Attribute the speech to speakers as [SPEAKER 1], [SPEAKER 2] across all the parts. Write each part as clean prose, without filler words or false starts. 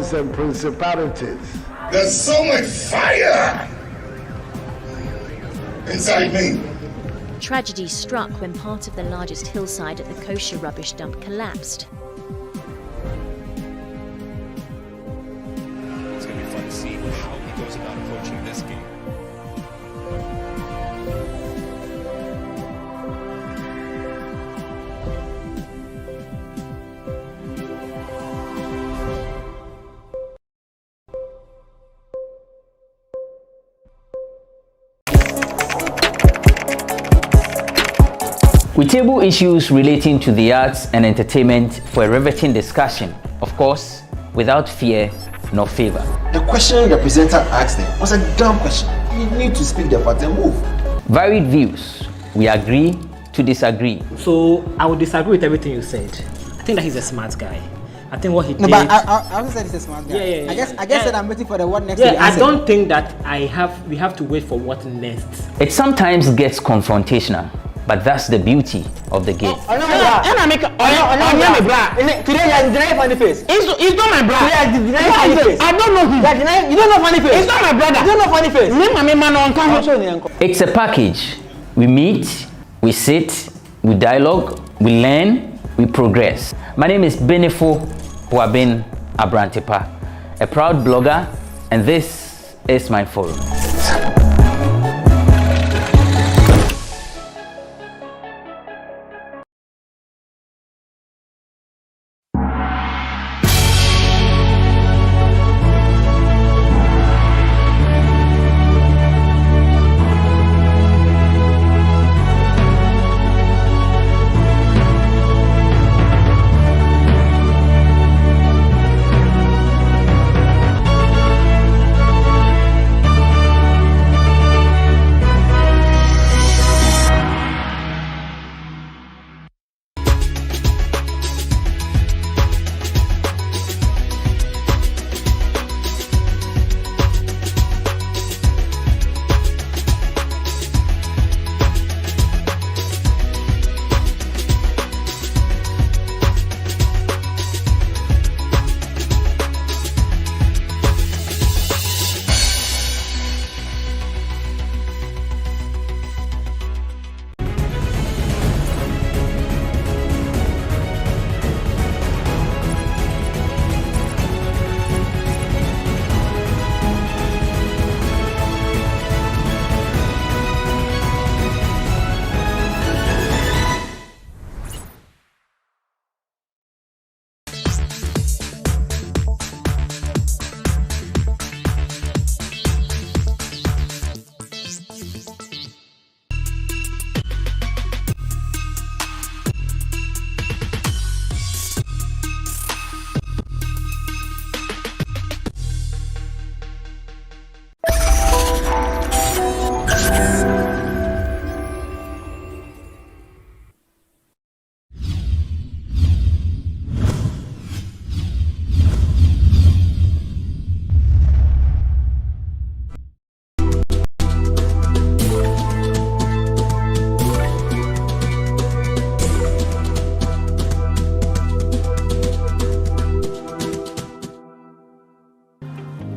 [SPEAKER 1] powers and principalities.
[SPEAKER 2] There's so much fire inside me.
[SPEAKER 3] Tragedy struck when part of the largest hillside at the kosher rubbish dump collapsed.
[SPEAKER 4] It's going to be fun to see how he goes about approaching this game.
[SPEAKER 5] We table issues relating to the arts and entertainment for a riveting discussion, of course, without fear nor favor.
[SPEAKER 6] The question the presenter asked them was a dumb question. You need to speak the part and move.
[SPEAKER 5] Varied views. We agree to disagree.
[SPEAKER 7] So I would disagree with everything you said. I think that he's a smart guy. I think what he did.
[SPEAKER 8] No, but I also said he's a smart guy.
[SPEAKER 7] Yeah.
[SPEAKER 8] I guess that I'm waiting for the what next.
[SPEAKER 7] Yeah, I don't think that we have to wait for what next.
[SPEAKER 5] It sometimes gets confrontational, but that's the beauty of the game.
[SPEAKER 8] Today you're denying funny face.
[SPEAKER 7] It's not my brother.
[SPEAKER 8] Today you're denying funny face.
[SPEAKER 7] I don't know him.
[SPEAKER 8] You don't know funny face.
[SPEAKER 7] It's not my brother.
[SPEAKER 8] You don't know funny face.
[SPEAKER 5] It's a package. We meet, we sit, we dialogue, we learn, we progress. My name is Benefo Huabin Abrantepa, a proud blogger, and this is my forum.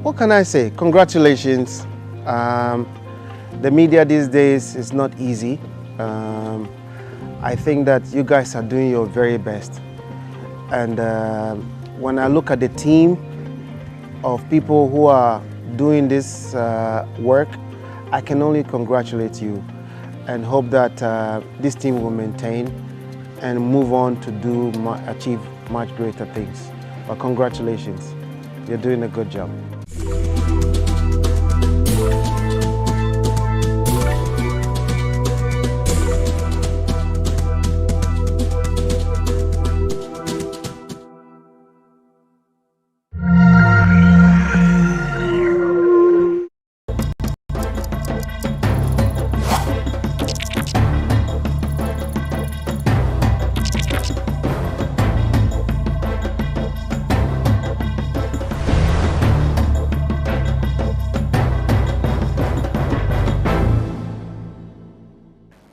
[SPEAKER 9] What can I say? Congratulations. The media these days is not easy. I think that you guys are doing your very best. And when I look at the team of people who are doing this work, I can only congratulate you and hope that this team will maintain and move on to achieve much greater things. But congratulations, you're doing a good job.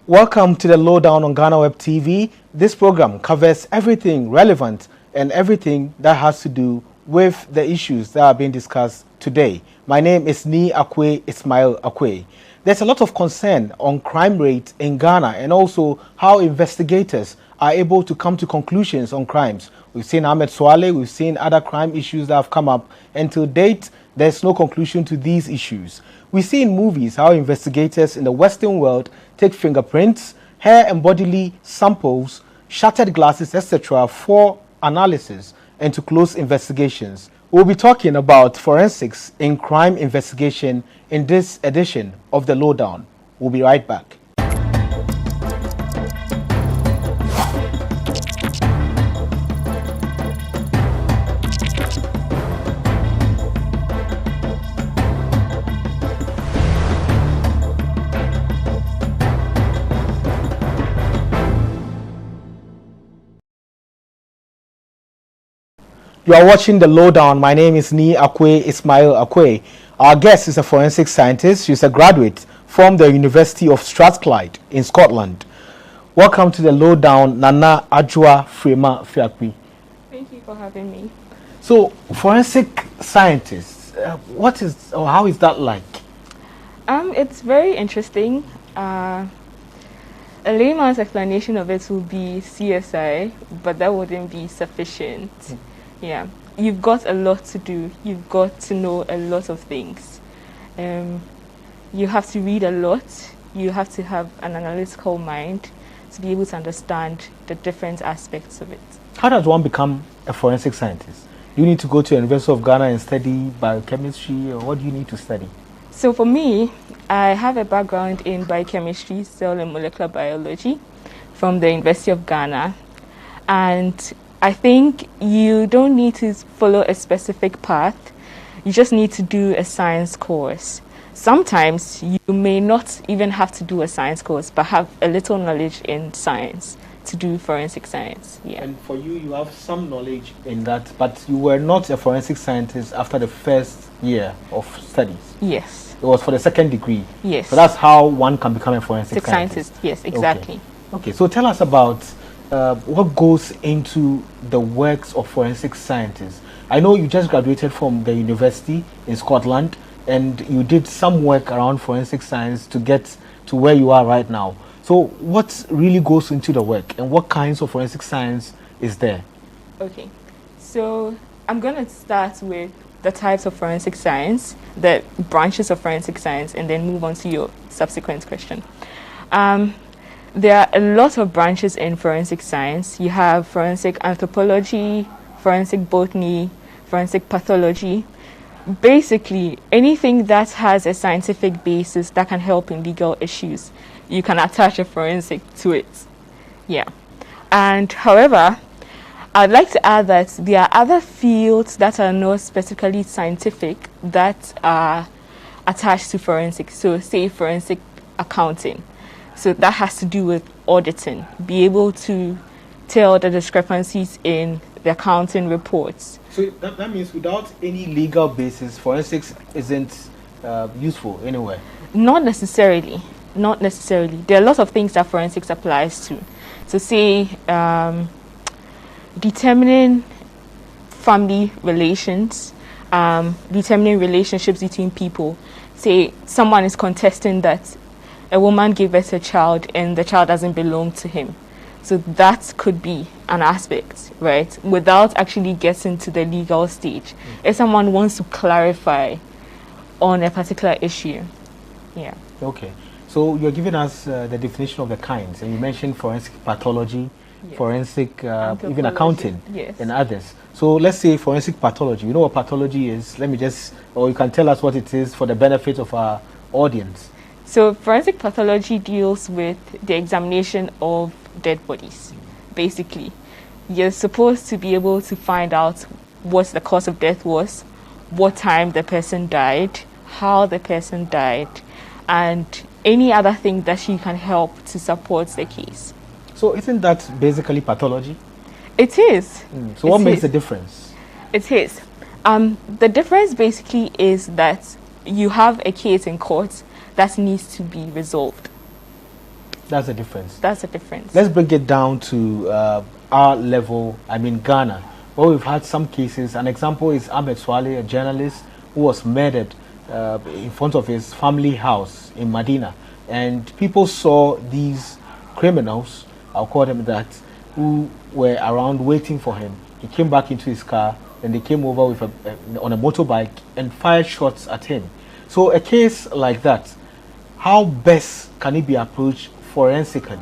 [SPEAKER 10] Welcome to the Lowdown on GhanaWeb TV. This program covers everything relevant and everything that has to do with the issues that are being discussed today. My name is Ni Akwe Ismail Akwe. There's a lot of concern on crime rate in Ghana and also how investigators are able to come to conclusions on crimes. We've seen Ahmed Swale, we've seen other crime issues that have come up, and to date, there's no conclusion to these issues. We see in movies how investigators in the Western world take fingerprints, hair and bodily samples, shattered glasses, etc. for analysis and to close investigations. We'll be talking about forensics in crime investigation in this edition of The Lowdown. We'll be right back. You are watching The Lowdown. My name is Ni Akwe Ismail Akwe. Our guest is a forensic scientist. She's a graduate from the University of Strathclyde in Scotland. Welcome to The Lowdown, Nana Adwoa Frema Fiakwi.
[SPEAKER 1] Thank you for having me.
[SPEAKER 10] So, forensic scientist, what is or how is that like?
[SPEAKER 1] It's very interesting. A layman's explanation of it will be CSI, but that wouldn't be sufficient. Yeah, you've got a lot to do. You've got to know a lot of things. You have to read a lot. You have to have an analytical mind to be able to understand the different aspects of it.
[SPEAKER 10] How does one become a forensic scientist? Do you need to go to the University of Ghana and study biochemistry, or what do you need to study?
[SPEAKER 1] So for me, I have a background in biochemistry, cell and molecular biology from the University of Ghana. And I think you don't need to follow a specific path. You just need to do a science course. Sometimes you may not even have to do a science course, but have a little knowledge in science to do forensic science. Yeah.
[SPEAKER 10] And for you, you have some knowledge in that, but you were not a forensic scientist after the first year of studies.
[SPEAKER 1] Yes.
[SPEAKER 10] It was for the second degree.
[SPEAKER 1] Yes.
[SPEAKER 10] So that's how one can become a forensic
[SPEAKER 1] scientist. Yes, exactly.
[SPEAKER 10] Okay, so tell us about what goes into the works of forensic scientists. I know you just graduated from the university in Scotland and you did some work around forensic science to get to where you are right now. So what really goes into the work and what kinds of forensic science is there? Okay,
[SPEAKER 1] so I'm going to start with the types of forensic science, the branches of forensic science, and then move on to your subsequent question. There are a lot of branches in forensic science. You have forensic anthropology, forensic botany, forensic pathology. Basically, anything that has a scientific basis that can help in legal issues, you can attach a forensic to it. Yeah. And however, I'd like to add that there are other fields that are not specifically scientific that are attached to forensic. So say forensic accounting. So that has to do with auditing, be able to tell the discrepancies in the accounting reports.
[SPEAKER 10] So that means without any legal basis, forensics isn't useful anywhere?
[SPEAKER 1] Not necessarily. Not necessarily. There are a lot of things that forensics applies to. So say determining family relations, determining relationships between people. Say someone is contesting that a woman gave birth to a child and the child doesn't belong to him. So that could be an aspect, right? Without actually getting to the legal stage. If someone wants to clarify on a particular issue. Yeah.
[SPEAKER 10] Okay. So you're giving us the definition of the kinds, and you mentioned forensic pathology, yes, forensic, even accounting,
[SPEAKER 1] yes,
[SPEAKER 10] and others. So let's say forensic pathology. You know what pathology is? Let me just, or you can tell us what it is for the benefit of our audience.
[SPEAKER 1] So forensic pathology deals with the examination of dead bodies. Basically, you're supposed to be able to find out what the cause of death was, what time the person died, how the person died, and any other thing that she can help to support the case.
[SPEAKER 10] So isn't that basically pathology?
[SPEAKER 1] It is.
[SPEAKER 10] So what makes the difference?
[SPEAKER 1] It is. The difference basically is that you have a case in court that needs to be resolved.
[SPEAKER 10] That's the difference.
[SPEAKER 1] That's the difference.
[SPEAKER 10] Let's bring it down to our level, I mean Ghana. Well, we've had some cases. An example is Ahmed Swale, a journalist who was murdered in front of his family house in Medina. And people saw these criminals, I'll call them that, who were around waiting for him. He came back into his car, and they came over with on a motorbike and fired shots at him. So a case like that, how best can it be approached forensically?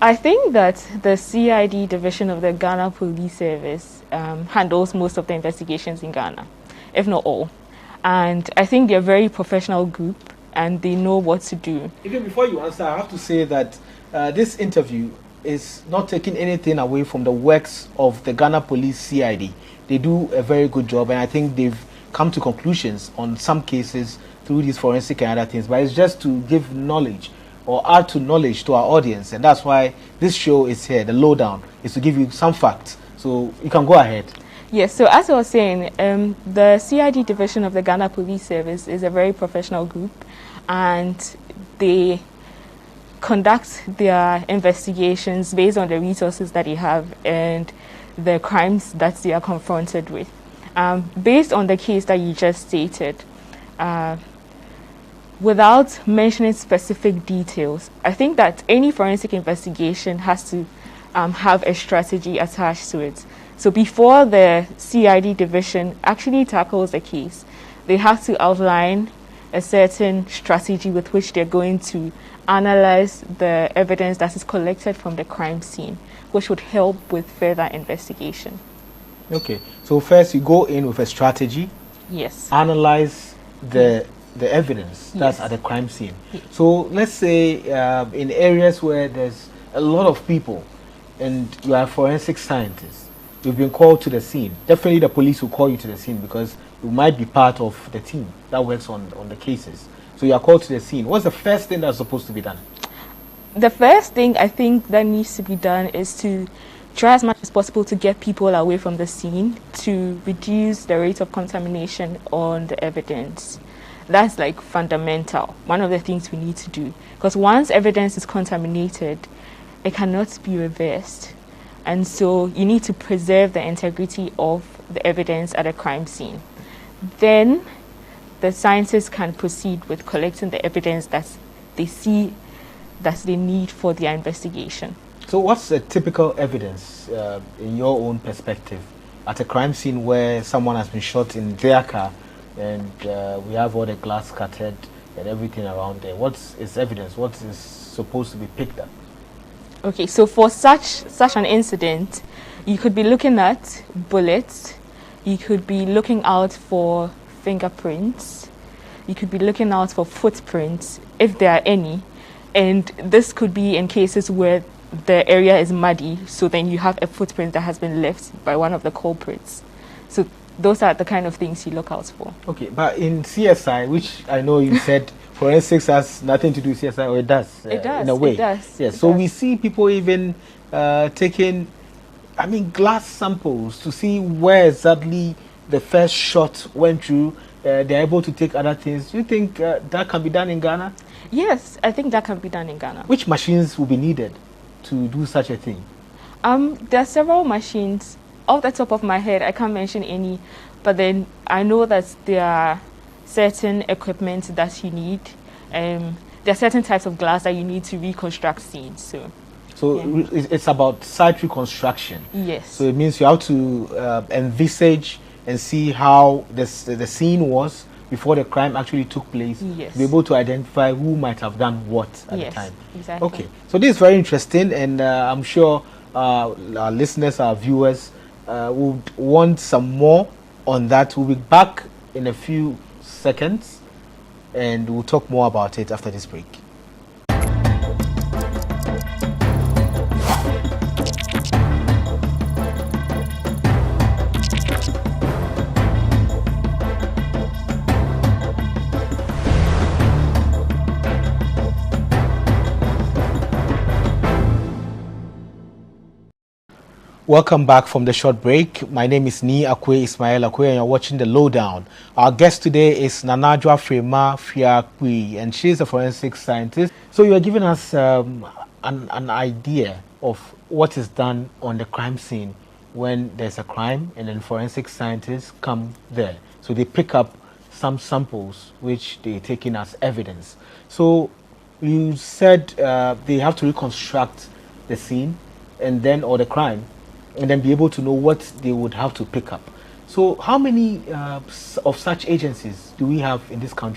[SPEAKER 1] I think that the CID division of the Ghana Police Service handles most of the investigations in Ghana, if not all. And I think they're a very professional group and they know what to do.
[SPEAKER 10] Even before you answer, I have to say that this interview is not taking anything away from the works of the Ghana Police CID. They do a very good job, and I think they've come to conclusions on some cases through these forensic and other things. But it's just to give knowledge or add to knowledge to our audience, and that's why this show is here. The lowdown is to give you some facts. So you can go ahead.
[SPEAKER 1] Yes, so as I was saying, the CID division of the Ghana Police Service is a very professional group, and they conduct their investigations based on the resources that they have and the crimes that they are confronted with. Based on the case that you just stated, without mentioning specific details, I think that any forensic investigation has to have a strategy attached to it. So before the CID division actually tackles a case, they have to outline a certain strategy with which they're going to analyze the evidence that is collected from the crime scene, which would help with further investigation.
[SPEAKER 10] Okay, so first you go in with a strategy.
[SPEAKER 1] Yes.
[SPEAKER 10] Analyze the evidence that's
[SPEAKER 1] Yes.
[SPEAKER 10] at the crime scene.
[SPEAKER 1] Yes.
[SPEAKER 10] So let's say in areas where there's a lot of people and you are a forensic scientist, you've been called to the scene. Definitely the police will call you to the scene because you might be part of the team that works on the cases. So you are called to the scene. What's the first thing that's supposed to be done?
[SPEAKER 1] The first thing I think that needs to be done is to try as much as possible to get people away from the scene to reduce the rate of contamination on the evidence. That's like fundamental, one of the things we need to do. Because once evidence is contaminated, it cannot be reversed. And so you need to preserve the integrity of the evidence at a crime scene. Then the scientists can proceed with collecting the evidence that they see that they need for their investigation.
[SPEAKER 10] So what's the typical evidence in your own perspective at a crime scene where someone has been shot in their car and we have all the glass scattered and everything around there? What is evidence? What is supposed to be picked up?
[SPEAKER 1] Okay, so for such an incident, you could be looking at bullets, you could be looking out for fingerprints, you could be looking out for footprints, if there are any, and this could be in cases where the area is muddy, so then you have a footprint that has been left by one of the culprits. So those are the kind of things you look out for.
[SPEAKER 10] Okay, but in CSI, which I know you said forensics has nothing to do with CSI, or it does?
[SPEAKER 1] It does,
[SPEAKER 10] in a way.
[SPEAKER 1] it does.
[SPEAKER 10] Yes,
[SPEAKER 1] it
[SPEAKER 10] so
[SPEAKER 1] does.
[SPEAKER 10] we see people even taking, glass samples to see where exactly the first shot went through. They're able to take other things. Do you think that can be done in Ghana?
[SPEAKER 1] Yes, I think that can be done in Ghana.
[SPEAKER 10] Which machines will be needed to do such a thing?
[SPEAKER 1] There are several machines. Off the top of my head, I can't mention any, but then I know that there are certain equipment that you need. There are certain types of glass that you need to reconstruct scenes. So yeah.
[SPEAKER 10] It's about site reconstruction.
[SPEAKER 1] Yes.
[SPEAKER 10] So it means you have to envisage and see how the scene was before the crime actually took place.
[SPEAKER 1] Yes.
[SPEAKER 10] To be able to identify who might have done what at the time.
[SPEAKER 1] Exactly.
[SPEAKER 10] Okay. So this is very interesting, and I'm sure our listeners, our viewers, would want some more on that. We'll be back in a few seconds, and we'll talk more about it after this break. Welcome back from the short break. My name is Ni Akwe Ismail Akwe, and you're watching The Lowdown. Our guest today is Nanadwa Frema Fiakwi, and she's a forensic scientist. So you are giving us an idea of what is done on the crime scene when there's a crime, and then forensic scientists come there. So they pick up some samples which they take in as evidence. So you said they have to reconstruct the scene and then, or the crime, and then be able to know what they would have to pick up. So how many of such agencies do we have in this country?